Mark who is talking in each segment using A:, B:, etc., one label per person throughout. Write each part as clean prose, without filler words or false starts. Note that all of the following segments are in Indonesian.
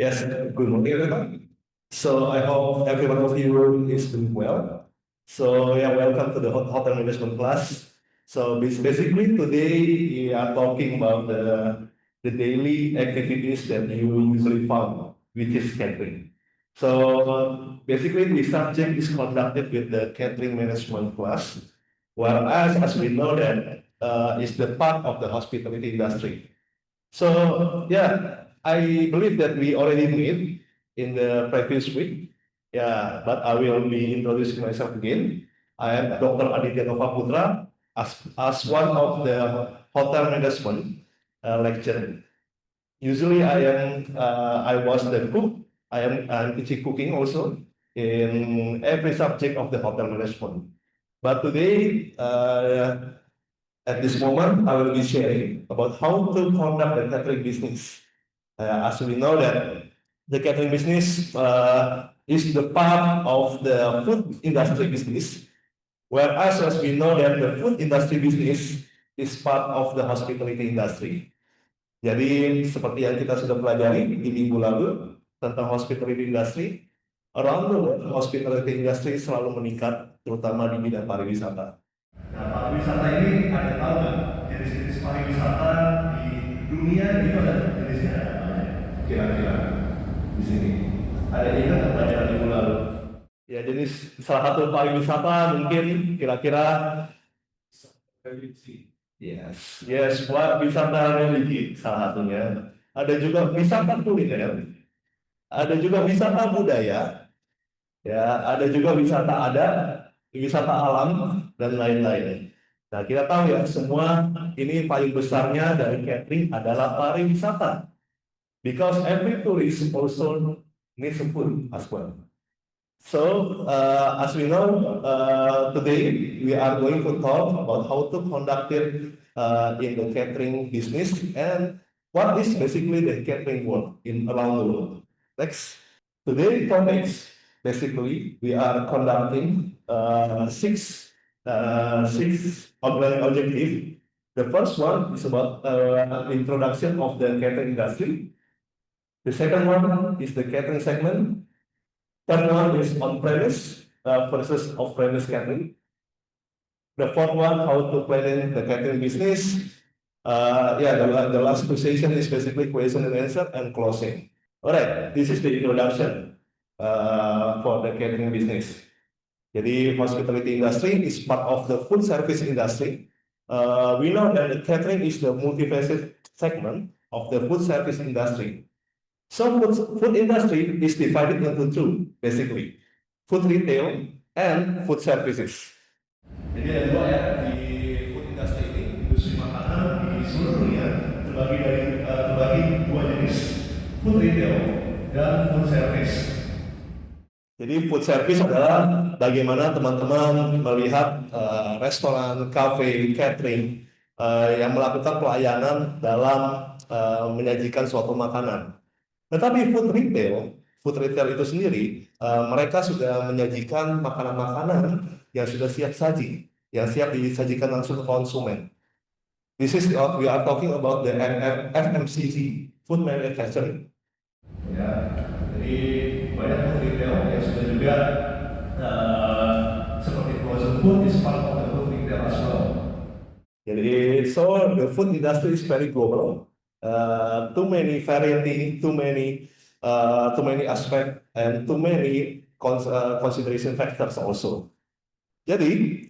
A: Yes, good morning, everyone. So I hope every one of you is doing well. So yeah, welcome to the hotel management class. So basically today we are talking about the daily activities that you usually found, which is catering. So basically the subject is conducted with the catering management class, whereas as we know that is the part of the hospitality industry. So yeah, I believe that we already meet in the previous week. Yeah, but I will be introducing myself again. I am Dr. Aditya Nova Putra as one of the hotel management lecturer. Usually I was the cook. I'm teaching cooking also in every subject of the hotel management. But today at this moment, I will be sharing about how to conduct the catering business. As we know that the catering business is the part of the food industry business, whereas as we know that the food industry business is part of the hospitality industry. Jadi seperti yang kita sudah pelajari di minggu lalu tentang hospitality industry, around the world, hospitality industry selalu meningkat, terutama di bidang pariwisata. Nah, pariwisata ini ada tahu nggak jenis-jenis pariwisata di dunia itu ada jenisnya ada apa aja? Kira-kira di sini ada ingat nggak pelajaran minggu lalu? Ya jenis salah satu pariwisata mungkin kira-kira religi. Yes, yes, buat wisata religi salah satunya. Ada juga wisata kuliner, ada juga wisata budaya, ya, ada juga wisata adat, wisata alam dan lain-lain. Nah, kita tahu ya semua ini paling besarnya dari catering adalah pariwisata. Because every tourist also needs food as well. So, as we know, today we are going to talk about how to conduct it in the catering business and what is basically the catering world in around the world. Next, today topics basically we are conducting six objectives. The first one is about introduction of the catering industry. The second one is the catering segment. Third one is on-premise versus off-premise catering. The fourth one, how to plan the catering business. The last two session is basically question and answer and closing. All right, this is the introduction for the catering business. Jadi hospitality industry is part of the food service industry. We know that the catering is the multifaceted segment of the food service industry. So food industry is divided into two, basically, food retail and food services. Jadi ada dua ya di food industry ini, industri makanan di seluruh dunia terbagi dua jenis, food retail dan food service. Jadi food service adalah bagaimana teman-teman melihat restoran, cafe, catering yang melakukan pelayanan dalam menyajikan suatu makanan. Tetapi food retail itu sendiri, mereka sudah menyajikan makanan-makanan yang sudah siap saji, yang siap disajikan langsung ke konsumen. This is what we are talking about the FMCG, food manufacturing. Ya, jadi banyak food retail yang sudah juga seperti frozen food is part of the food retail as well. Jadi, so the food industry is very global. Too many variety, too many aspect, and too many consideration factors also. Jadi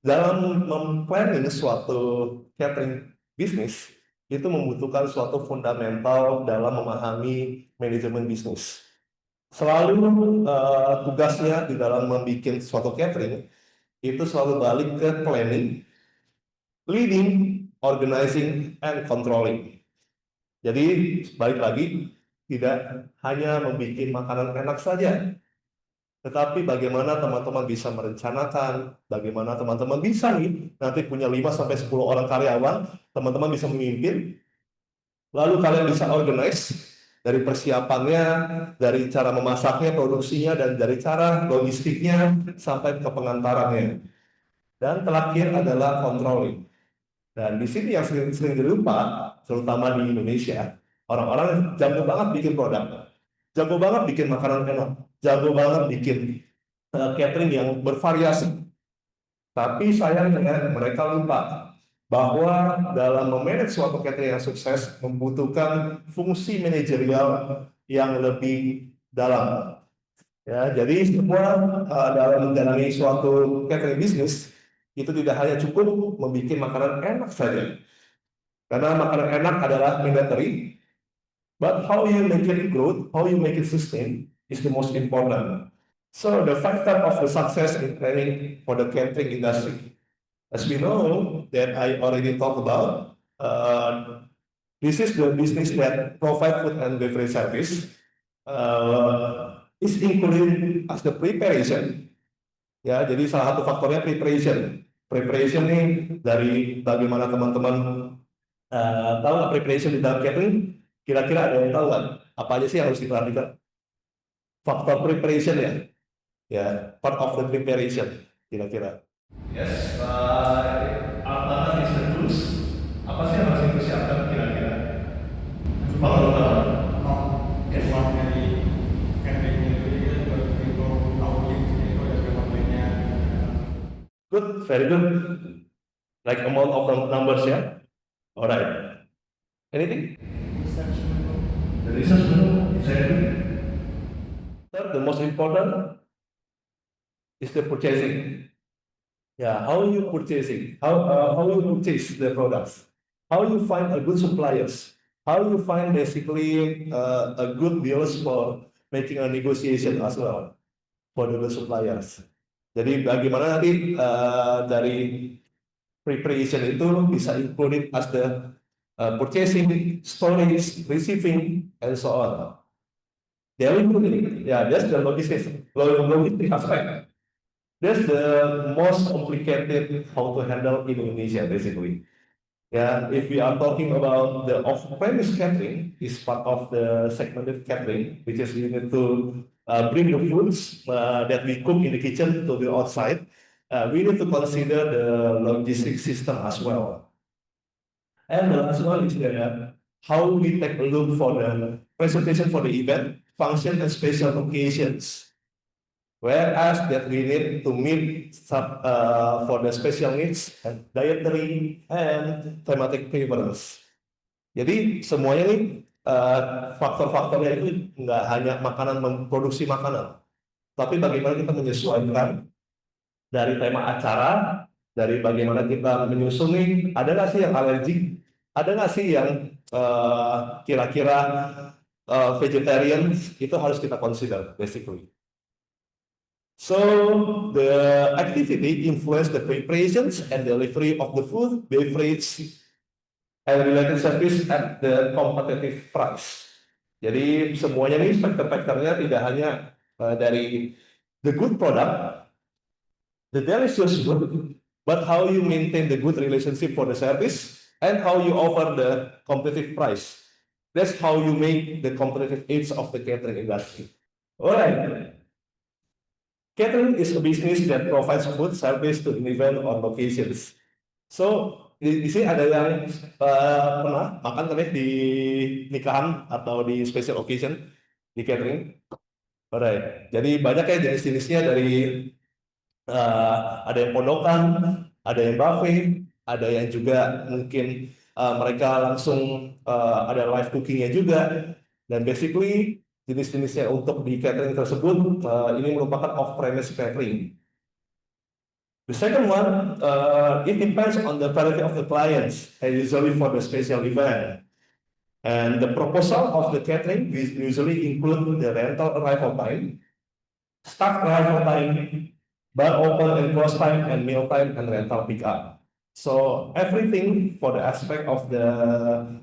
A: dalam memplanning suatu catering bisnis itu membutuhkan suatu fundamental dalam memahami manajemen bisnis. Selalu tugasnya di dalam membuat suatu catering itu selalu balik ke planning, leading, organizing, and controlling. Jadi balik lagi, tidak hanya membuat makanan enak saja, tetapi bagaimana teman-teman bisa merencanakan, bagaimana teman-teman bisa nanti punya 5-10 orang karyawan, teman-teman bisa memimpin, lalu kalian bisa organize dari persiapannya, dari cara memasaknya, produksinya, dan dari cara logistiknya sampai ke pengantarannya. Dan terakhir adalah controlling. Dan di sini yang sering dilupa, terutama di Indonesia, Orang-orang jago banget bikin produk, jago banget bikin makanan enak, jago banget bikin catering yang bervariasi. Tapi sayangnya mereka lupa bahwa dalam memanage suatu catering yang sukses membutuhkan fungsi manajerial yang lebih dalam. Ya, jadi semua dalam menjalani suatu catering bisnis itu tidak hanya cukup membuat makanan enak saja. Karena makanan enak adalah mandatory, but how you make it growth, how you make it sustain is the most important. So the factor of the success in training for the catering industry, as we know that I already talked about, this is the business that provide food and beverage service. Is included as the preparation. Ya, jadi salah satu faktornya preparation. Preparation ini dari bagaimana teman-teman tahu nggak preparation di dalam catering? Kira-kira ada yang tahu nggak? Apa aja sih yang harus diperhatikan? Faktor preparation ya, ya part of the preparation kira-kira. Yes, alat is the tools. Apa sih yang harus dipersiapkan kira-kira? Faktor utama.
B: Effort dari campaignnya itu juga buat info outletnya itu ada campaignnya.
A: Good, very good. Like amount of numbers ya. Alright. Anything?
B: Research menu.
A: The research menu, exactly. Third, the most important is the purchasing. Yeah, how you purchasing? How you purchase the products? How you find a good suppliers? How you find basically a good deals for making a negotiation as well for the good suppliers. Jadi bagaimana nanti dari preparation itu bisa included as the purchasing, storage, receiving, and so on. Delivery, yeah, that's the logistics aspect. That's the most complicated how to handle in Indonesia, basically. Yeah, if we are talking about the off-premise catering, is part of the segmented catering, which is we need to bring the foods that we cook in the kitchen to the outside. We need to consider the logistic system as well. And the last one is how we take a look for the presentation for the event, function, and special occasions. Whereas that we need to meet for the special needs and dietary and thematic preference. Jadi semuanya nih faktor-faktornya itu nggak hanya makanan memproduksi makanan, tapi bagaimana kita menyesuaikan dari tema acara, dari bagaimana kita menyusun nih, ada nggak sih yang alergik, ada nggak sih yang kira-kira vegetarian, itu harus kita consider basically. So the activity influence the preparations and delivery of the food, beverage, and related service at the competitive price. Jadi semuanya ini faktor-faktornya tidak hanya dari the good product, the delicious food, but how you maintain the good relationship for the service and how you offer the competitive price. That's how you make the competitive edge of the catering industry. Alright. Catering is a business that provides food service to event or locations. So di sini ada yang pernah makan tadi di nikahan atau di special occasion di catering. Alright. Jadi banyak ya jenis-jenisnya dari ada yang pondokan, ada yang buffet, ada yang juga mungkin mereka langsung ada live cookingnya juga. Dan basically jenis-jenisnya untuk di catering tersebut ini merupakan off-premise catering. The second one, it depends on the variety of the clients, and usually for the special event. And the proposal of the catering usually include the rental arrival time, staff arrival time, bar open and close time, and meal time and rental pickup. So everything for the aspect of the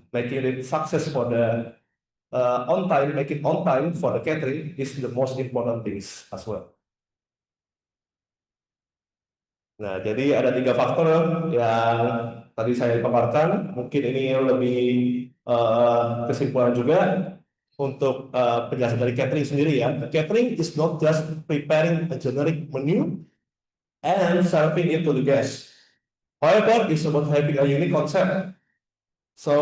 A: making it success for the on time, make it on time for the catering is the most important things as well. Nah, jadi ada 3 faktor yang tadi saya paparkan. Mungkin ini lebih kesimpulan juga untuk penjelasan dari catering sendiri ya. Catering is not just preparing a generic menu and serving it to the guests. However, it's about having a unique concept. So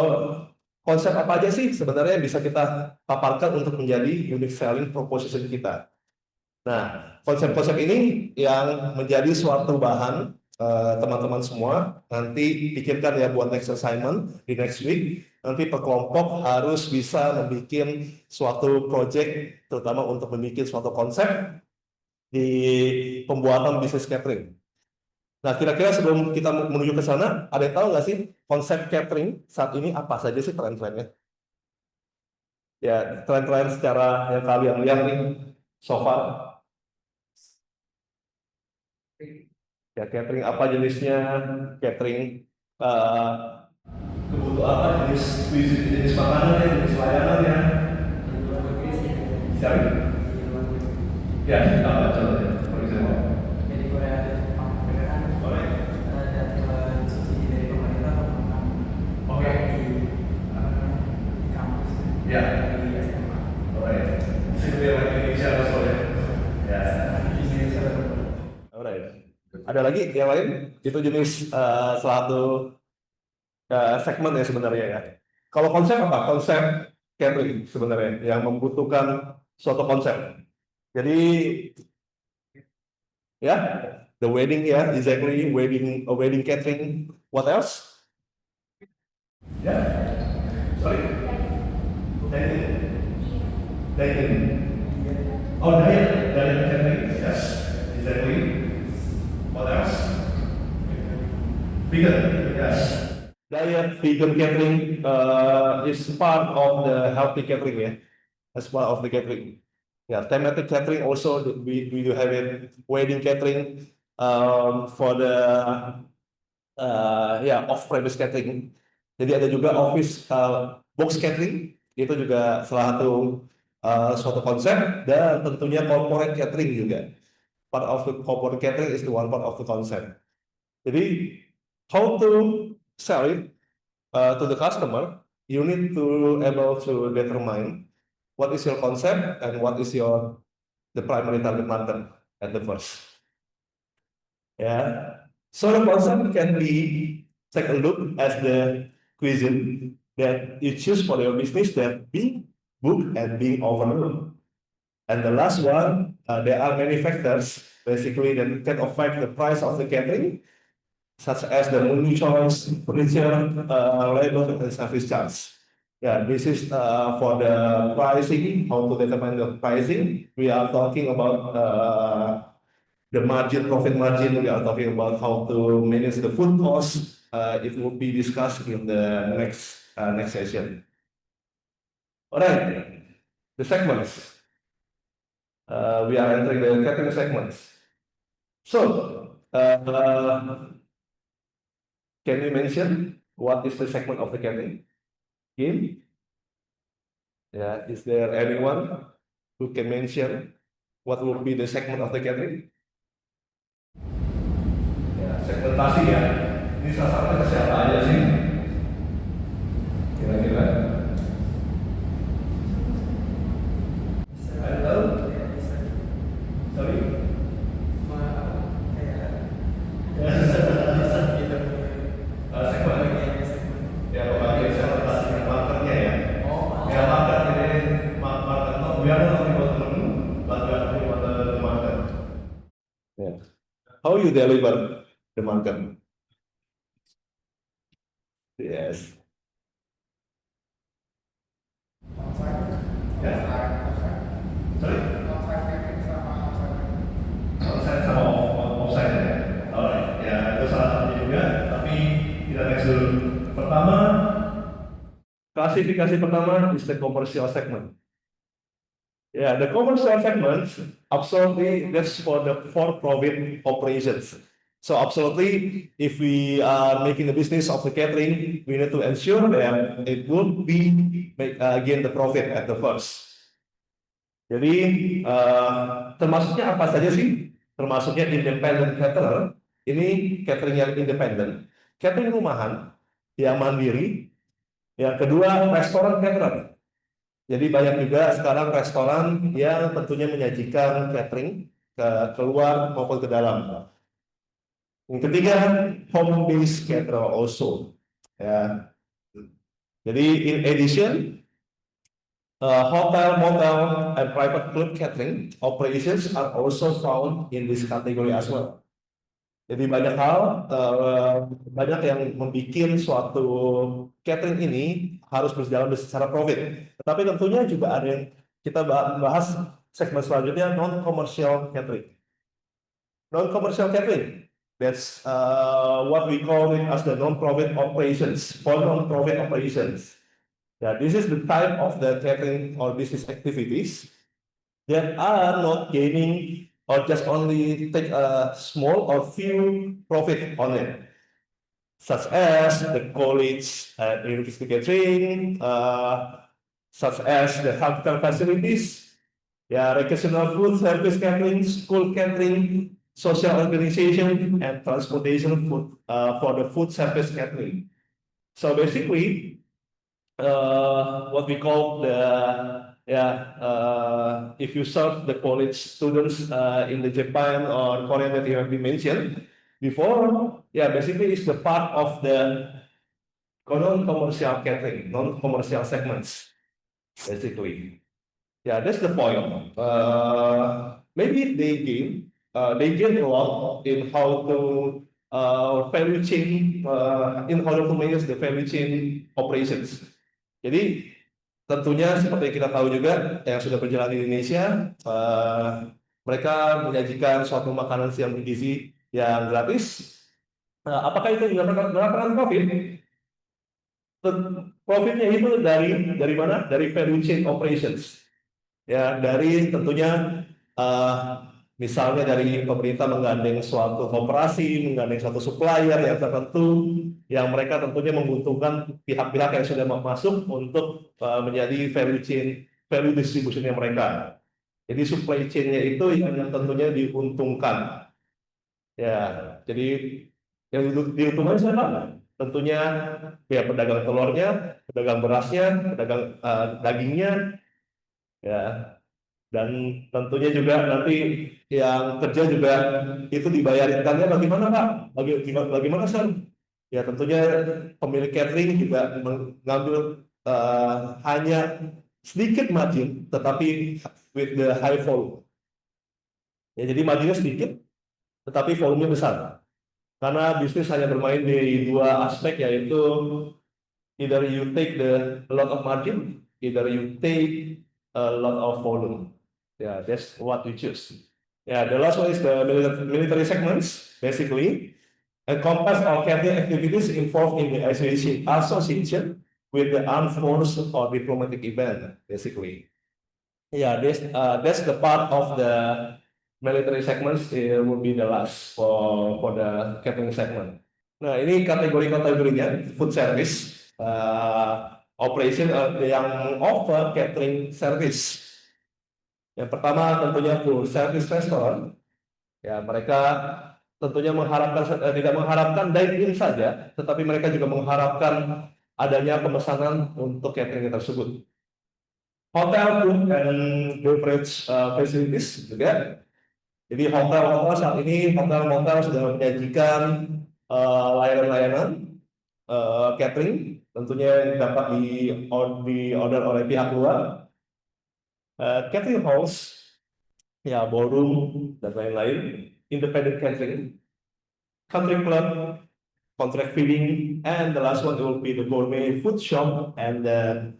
A: konsep apa aja sih sebenarnya yang bisa kita paparkan untuk menjadi unique selling proposition kita. Nah, konsep-konsep ini yang menjadi suatu bahan teman-teman semua nanti pikirkan ya buat next assignment di next week. Nanti per kelompok harus bisa membuat suatu project, terutama untuk membuat suatu konsep di pembuatan bisnis catering. Nah, kira-kira sebelum kita menuju ke sana, ada yang tahu nggak sih konsep catering saat ini apa saja sih tren-trennya? Ya, tren-tren secara yang kalian lihat nih so far. Ya, catering apa jenisnya? Catering eh, kebutuhan apa? Jenis makanannya, jenis layanannya. Siapa? Ya, apa contohnya? For example.
B: Jadi Korea ada Jepang, mereka kan
A: Oke.
B: ada subsidi dari pemerintah untuk makan
A: Oke.
B: di kampus,
A: Ya.
B: di SMA.
A: Alright. Similar like Indonesia also ya. Ya.
B: Di Indonesia.
A: Alright. Ada lagi yang lain? Itu jenis salah satu segmen ya sebenarnya ya. Kalau konsep apa? Konsep catering sebenarnya yang membutuhkan suatu konsep. Jadi ya, the wedding ya, exactly a wedding catering. What else? Ya, sorry. Dining. Oh, diet catering. Yes, exactly. What else? Vegan. Yes. Diet vegan catering is part of the healthy catering ya, as part of the catering. Yeah, thematic catering also we do have it. Wedding catering for the off-premise catering. Jadi ada juga office box catering, itu juga salah satu suatu konsep, dan tentunya corporate catering juga. Part of the corporate catering is the one part of the concept. Jadi how to sell it to the customer, you need to able to determine what is your concept and what is the primary target market at the first. Yeah. So the concept can be take a look as the cuisine that you choose for your business that being booked and being overlooked. And the last one, there are many factors basically that can affect the price of the catering, such as the menu choice, furniture, labor, and service charge. Yeah, this is for the pricing, how to determine the pricing. We are talking about the margin, profit margin. We are talking about how to manage the food cost. It will be discussed in the next session. All right, the segments. We are entering the catering segments. So, can you mention what is the segment of the catering? Kim? Yeah, is there anyone who can mention what will be the segment of the catering? Ya, segmentasi ya. Ini sasarannya ke siapa aja sih? Kira-kira? Ada tahu? Sorry? Segmen. Ya, pembagian segmentasi marketnya ya. Ya, market ini market. We are not talking about the menu, but we are talking about the market. Yeah. How you deliver the market? Yes. Ya. Sorry? Offside sama offside ya. Alright, ya itu salah satunya juga, tapi kita next dulu. Pertama, klasifikasi pertama is the commercial segment. Yeah, the commercial segment, absolutely, that's for the for-profit operations. So absolutely, if we are making the business of the catering, we need to ensure that it will be gain the profit at the first. Jadi termasuknya apa saja sih? Termasuknya independent caterer. Ini catering yang independen, catering rumahan yang mandiri. Yang kedua, restoran caterer. Jadi banyak juga sekarang restoran yang tentunya menyajikan catering ke keluar maupun ke dalam. Yang ketiga, home based caterer also. Ya. Jadi in addition, hotel, motel, and private club catering operations are also found in this category as well. Jadi banyak hal, banyak yang membuat suatu catering ini harus berjalan secara profit. Tetapi tentunya juga ada yang kita bahas segmen selanjutnya, non-commercial catering. Non-commercial catering, that's what we call it as the non-profit operations, for non-profit operations. Yeah, this is the type of the catering or business activities that are not gaining or just only take a small or few profit on it, such as the college and university catering, such as the healthcare facilities, yeah, recreational food service catering, school catering, social organization, and transportation food for the food service catering. So basically, what we call the if you serve the college students in the Japan or Korea that you have been mentioned before, basically it's the part of the non-commercial catering, non-commercial segments, basically. Yeah, that's the point. Maybe they gain a lot in how to value chain, in order to manage the value chain operations. Jadi tentunya seperti yang kita tahu juga yang sudah berjalan di Indonesia, mereka menyajikan suatu makanan siang bergizi yang gratis. Apakah itu mendapatkan profit? Profitnya itu dari mana? Dari value chain operations. Ya, dari tentunya misalnya dari pemerintah menggandeng suatu koperasi, menggandeng suatu supplier yang tertentu, yang mereka tentunya menguntungkan pihak-pihak yang sudah masuk untuk menjadi value chain, value distributionnya mereka. Jadi supply chain-nya itu yang tentunya diuntungkan. Ya, jadi yang diuntungkan siapa? Tentunya ya pedagang telurnya, pedagang berasnya, pedagang dagingnya, ya. Dan tentunya juga nanti yang kerja juga itu dibayarinkannya bagaimana Pak? Bagaimana Sir? Ya tentunya pemilik catering juga mengambil hanya sedikit margin, tetapi with the high volume. Ya jadi marginnya sedikit, tetapi volumenya besar. Karena bisnis hanya bermain di dua aspek, yaitu either you take a lot of margin, either you take a lot of volume. Yeah, that's what we choose. Yeah, the last one is the military segments, basically. Encompass all catering activities involved in the association with the armed force or diplomatic event, basically. Yeah, that's the part of the military segments. It will be the last for the catering segment. Nah, ini kategorinya food service, operation yang offer catering service. Yang pertama tentunya full service restaurant. Ya, mereka tentunya tidak mengharapkan dine-in saja, tetapi mereka juga mengharapkan adanya pemesanan untuk catering tersebut. Hotel food and beverage facilities juga. Jadi hotel-hotel saat ini hotel-hotel sudah menyajikan layanan-layanan catering, tentunya dapat di order oleh pihak luar. Catering halls, ya ballroom dan lain-lain, independent catering, country club, contract feeding, and the last one will be the gourmet food shop and the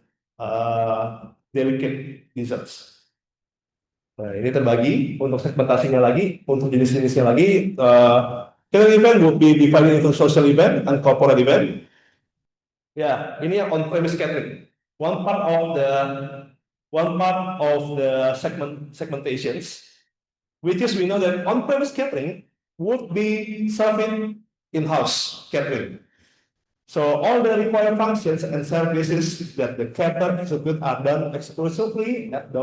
A: delicate desserts. Nah, ini terbagi untuk segmentasinya lagi, untuk jenis-jenisnya lagi. Catering event will be divided into social event and corporate event. Ya, ini yang on-premise catering. One part of the segmentations, which is we know that on-premise catering would be serving in-house catering. So all the required functions and services that the caterer execute are done exclusively at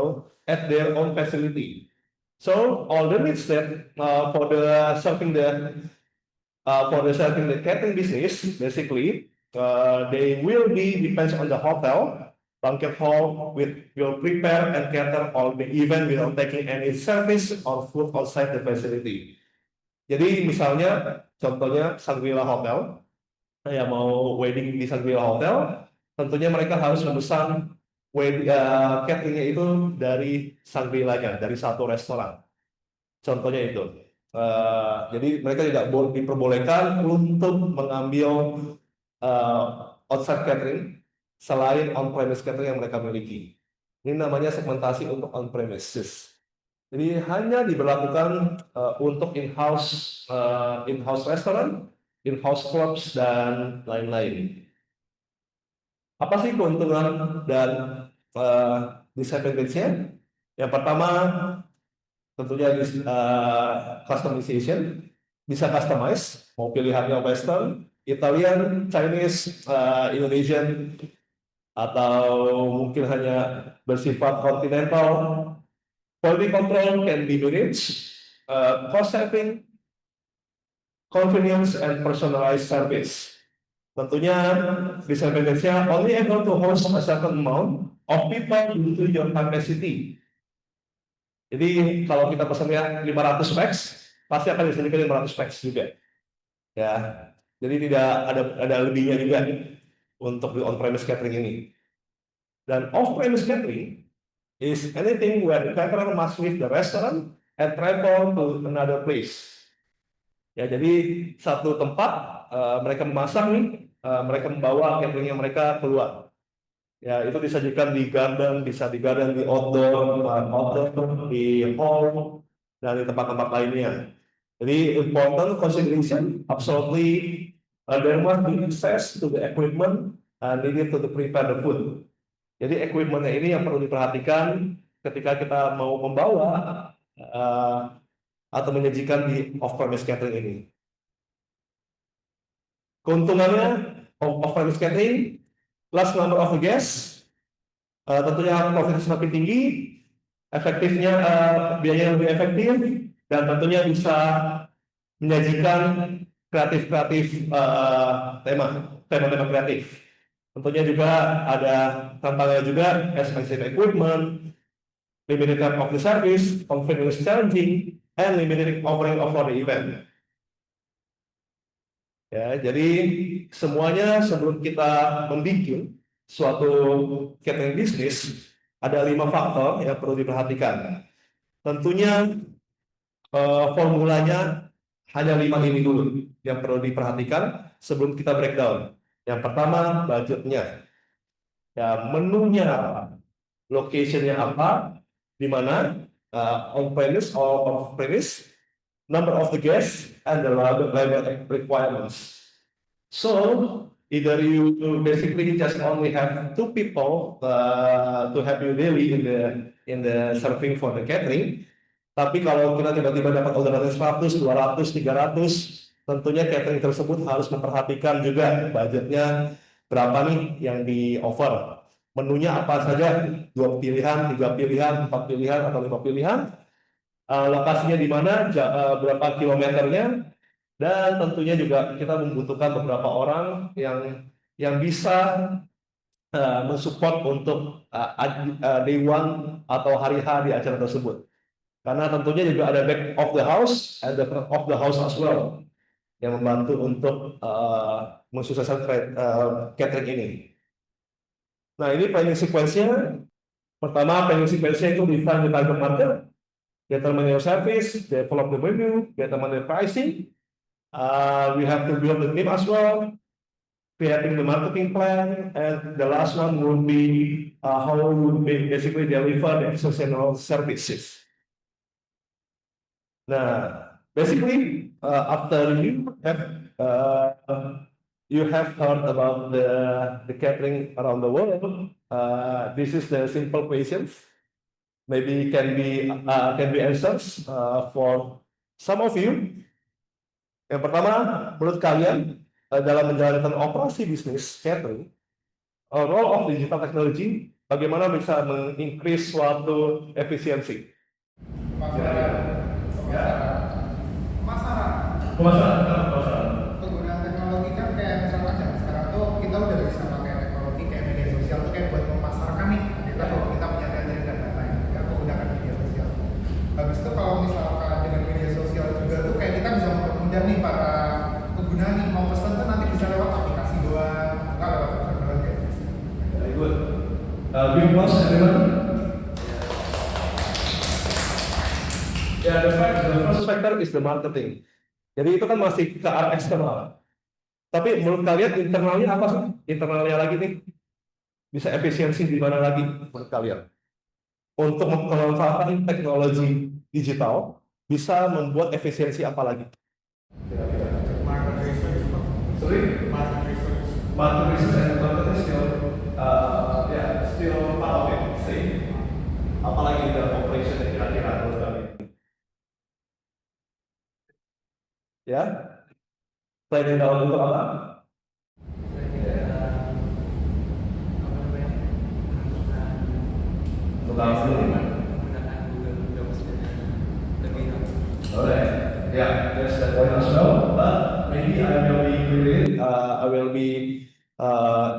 A: their own facility. So all the needs that for the serving the catering business, basically, they will be depends on the hotel. Banquet hall will prepare and cater all the event without taking any service or food outside the facility. Jadi misalnya contohnya Shangri-La Hotel, saya mau wedding di Shangri-La Hotel, tentunya mereka harus memesan cateringnya itu dari Shangri-La-nya, dari satu restoran. Contohnya itu. Jadi mereka tidak diperbolehkan untuk mengambil outside catering selain on-premise catering yang mereka miliki. Ini namanya segmentasi untuk on-premises. Jadi hanya diberlakukan untuk in-house restoran, in-house clubs, dan lain-lain. Apa sih keuntungan dan disadvantage-nya? Yang pertama, tentunya customization, bisa customize, mau pilihannya Western, Italian, Chinese, Indonesian, atau mungkin hanya bersifat continental. Quality control can be managed, cost saving, convenience, and personalized service. Tentunya disadvantage-nya only able to host a certain amount of people due to your capacity. Jadi kalau kita pesannya 500 packs, pasti akan disediakan 500 packs juga. Ya, jadi tidak ada lebihnya juga untuk di on-premise catering ini. Dan off-premise catering is anything where the caterer must leave the restaurant and travel to another place. Ya, jadi satu tempat mereka memasak nih, mereka membawa cateringnya mereka keluar. Ya, itu disajikan di garden, bisa di garden, di outdoor, di hall, dan di tempat-tempat lainnya. Jadi important consideration, absolutely, there must be access to the equipment needed to prepare the food. Jadi equipmentnya ini yang perlu diperhatikan ketika kita mau membawa atau menyajikan di off-premise catering ini. Keuntungannya off-premise catering, last number of the guests, tentunya profit semakin tinggi, efektifnya biayanya lebih efektif, dan tentunya bisa menyajikan kreatif tema-tema kreatif. Tentunya juga ada tantangannya juga, expensive equipment, limited time of the service, confidence challenging, and limited offering of the event. Ya, jadi semuanya sebelum kita membuat suatu catering bisnis, ada 5 faktor yang perlu diperhatikan. Tentunya formulanya hanya 5 ini dulu yang perlu diperhatikan sebelum kita breakdown. Yang pertama, budgetnya. Ya, menunya apa, location-nya apa, di mana, on-premise or off-premise, number of the guests, and the level requirements. So, either you basically just only have 2 people to help you daily in the serving for the catering. Tapi kalau kita tiba-tiba dapat orderan 100, 200, 300, tentunya catering tersebut harus memperhatikan juga budgetnya berapa nih yang di offer. Menunya apa saja, 2 pilihan, 3 pilihan, 4 pilihan, atau 5 pilihan. Lokasinya di mana, berapa kilometernya, dan tentunya juga kita membutuhkan beberapa orang yang bisa mensupport untuk day one atau hari H di acara tersebut. Karena tentunya juga ada back of the house and the front of the house as well yang membantu untuk mensukseskan catering ini. Nah, ini planning sequence-nya. Pertama, planning sequence-nya itu define the target market, determine your service, develop the menu, determine the pricing. We have to build the team as well, creating the marketing plan, and the last one will be how we basically deliver the exceptional services. Nah, basically, after you have heard about the catering around the world, this is the simple questions. Maybe can be answers for some of you. Yang pertama, menurut kalian dalam menjalankan operasi bisnis catering, role of digital technology bagaimana bisa mengincrease suatu efisiensi?
B: Pemasaran. Penggunaan teknologi kan kayak misalkan zaman sekarang tuh kita udah bisa pakai teknologi kayak media sosial tuh kayak buat memasarkan nih. Kita kalau kita punya data dan lain-lain, kita menggunakan media sosial. Habis itu kalau misalkan dengan media sosial juga tuh kayak kita bisa mempermudah nih para pengguna nih mau pesan tuh nanti bisa lewat aplikasi doang, nggak lewat website doang kayak gitu.
A: Give applause everyone. The first factor is the marketing. Jadi itu kan masih ke arah eksternal. Tapi menurut kalian internalnya apa sih? Internalnya lagi nih, bisa efisiensi di mana lagi menurut kalian? Untuk memanfaatkan teknologi digital, bisa membuat efisiensi apa lagi?
B: Market research.
A: Sorry?
B: Market research.
A: Market research and market is still, still part of it, same. Apalagi di dalam operation yang kira-kira menurut kalian? Ya, selain yang dalam bentuk apa? Untuk dalam sendiri. Alright, yeah, that's the point as well. But maybe I will be creative. I will be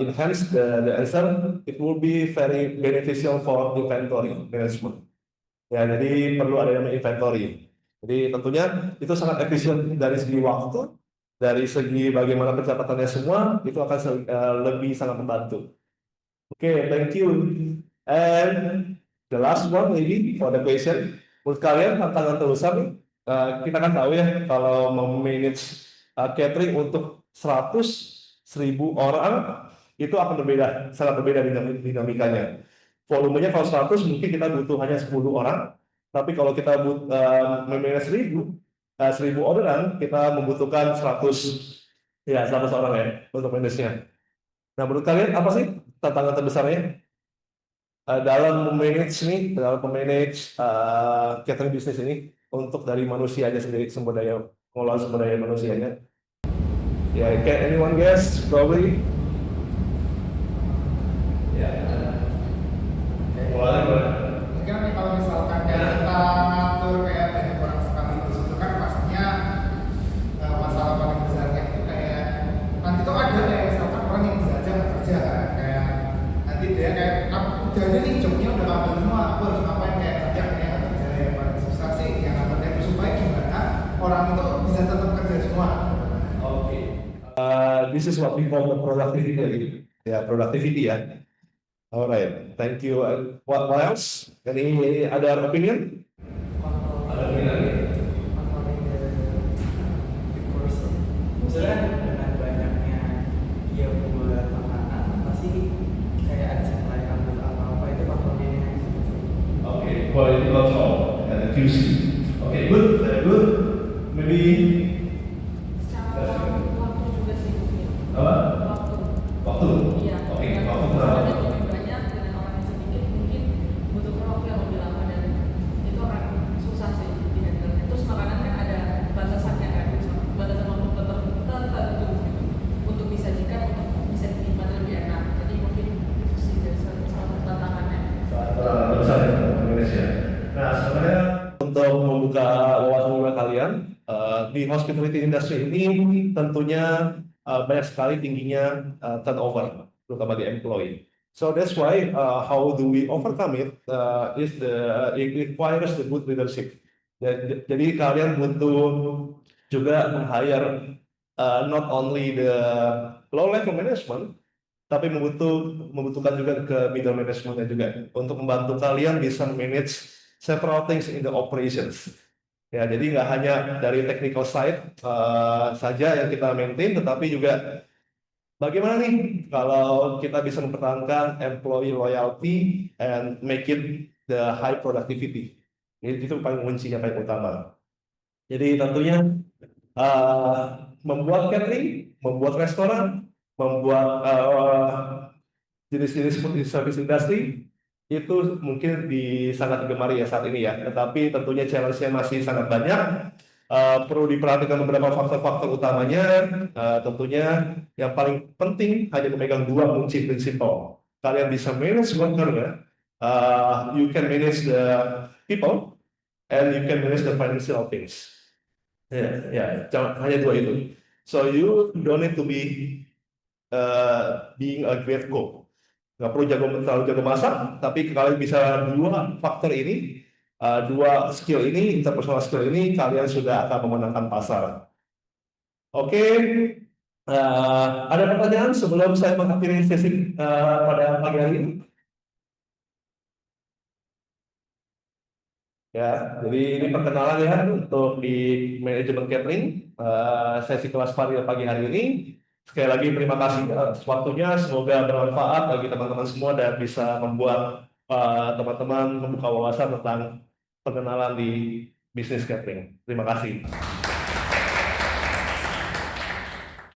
A: enhance the answer. It will be very beneficial for inventory management. Ya, jadi perlu ada yang inventory. Jadi tentunya itu sangat efisien dari segi waktu, dari segi bagaimana pencatatannya semua, itu akan lebih sangat membantu. Oke, thank you. And the last one maybe for the question, menurut kalian tantangan terbesar nih, kita kan tahu ya kalau memanage catering untuk 100.000 orang itu akan berbeda, sangat berbeda dinamikanya. Volumenya kalau 100 mungkin kita butuh hanya 10 orang, tapi kalau kita memanage 1.000 orderan, kita membutuhkan 100 orang ya untuk manage-nya. Nah, menurut kalian apa sih tantangan terbesarnya dalam memanage catering bisnis ini untuk dari manusianya sendiri, pengelolaan sumber daya manusianya? Ya, can anyone guess? Probably. Ya.
B: Mungkin nih kalau misalkan kayak kita ngatur kayak banyak orang sekaligus itu kan pastinya masalah paling besarnya itu kayak nanti tuh ada kayak misalkan orang yang bisa aja nggak kerja kan kayak nanti dia kayak udah ada nih jobnya udah ngambil semua aku harus ngapain kayak kerja kayak nggak kerja yang paling susah sih yang ngaturnya itu supaya gimana orang itu bisa tetap kerja semua.
A: Oke. This is what we call the productivity. Ya, productivity ya. Alright, thank you. What else? Any other opinion? Ada opinion lagi?
C: Maksudnya dengan banyaknya dia buat makanan pasti kayak ada supply rambut apa-apa itu faktornya.
A: Okay, quality control and the QC. Okay, good, very good. Maybe
D: Secara waktu juga sih mungkin.
A: apa?
D: Waktu.
A: Waktu.
D: Iya.
A: Oke,
D: Dengan
A: waktu
D: orang
A: berapa?
D: yang lebih banyak dengan orang yang sedikit mungkin butuhkan waktu yang lebih lama dan itu akan susah sih di handle. Terus makanan kan ada batasannya kan, batasan waktu tertentu untuk disajikan untuk bisa dinikmati lebih enak. Jadi mungkin itu sih dari salah satu tantangannya.
A: Besar ya Indonesia. Nah, sebenarnya untuk membuka wawasan kalian di hospitality industry ini tentunya banyak sekali tingginya turnover, terutama di employee. So that's why how do we overcome it it requires the good leadership. Jadi kalian butuh juga meng-hire not only the low level management, tapi membutuhkan juga ke middle managementnya juga untuk membantu kalian bisa manage several things in the operations. Ya, jadi nggak hanya dari technical side saja yang kita maintain, tetapi juga bagaimana nih kalau kita bisa mempertahankan employee loyalty and make it the high productivity. Itu paling kuncinya paling utama. Jadi tentunya membuat catering, membuat restoran, membuat jenis-jenis seperti service industry itu mungkin sangat digemari ya saat ini ya. Tetapi tentunya challenge-nya masih sangat banyak. Perlu diperhatikan beberapa faktor-faktor utamanya. Tentunya yang paling penting hanya memegang dua kunci prinsipal. Kalian bisa manage worker, you can manage the people, and you can manage the financial things. Ya, hanya dua itu. So you don't need to be being a great cook. Nggak perlu terlalu jago masak, tapi kalian bisa dua faktor ini, dua skill ini, interpersonal skill ini, kalian sudah akan memenangkan pasar. Oke, ada pertanyaan sebelum saya mengakhiri sesi pada pagi hari ini? Ya, jadi ini perkenalan ya untuk di manajemen catering sesi kelas pagi hari ini. Sekali lagi terima kasih atas waktunya. Semoga bermanfaat bagi teman-teman semua dan bisa membuat teman-teman membuka wawasan tentang pengenalan di bisnis catering. Terima kasih.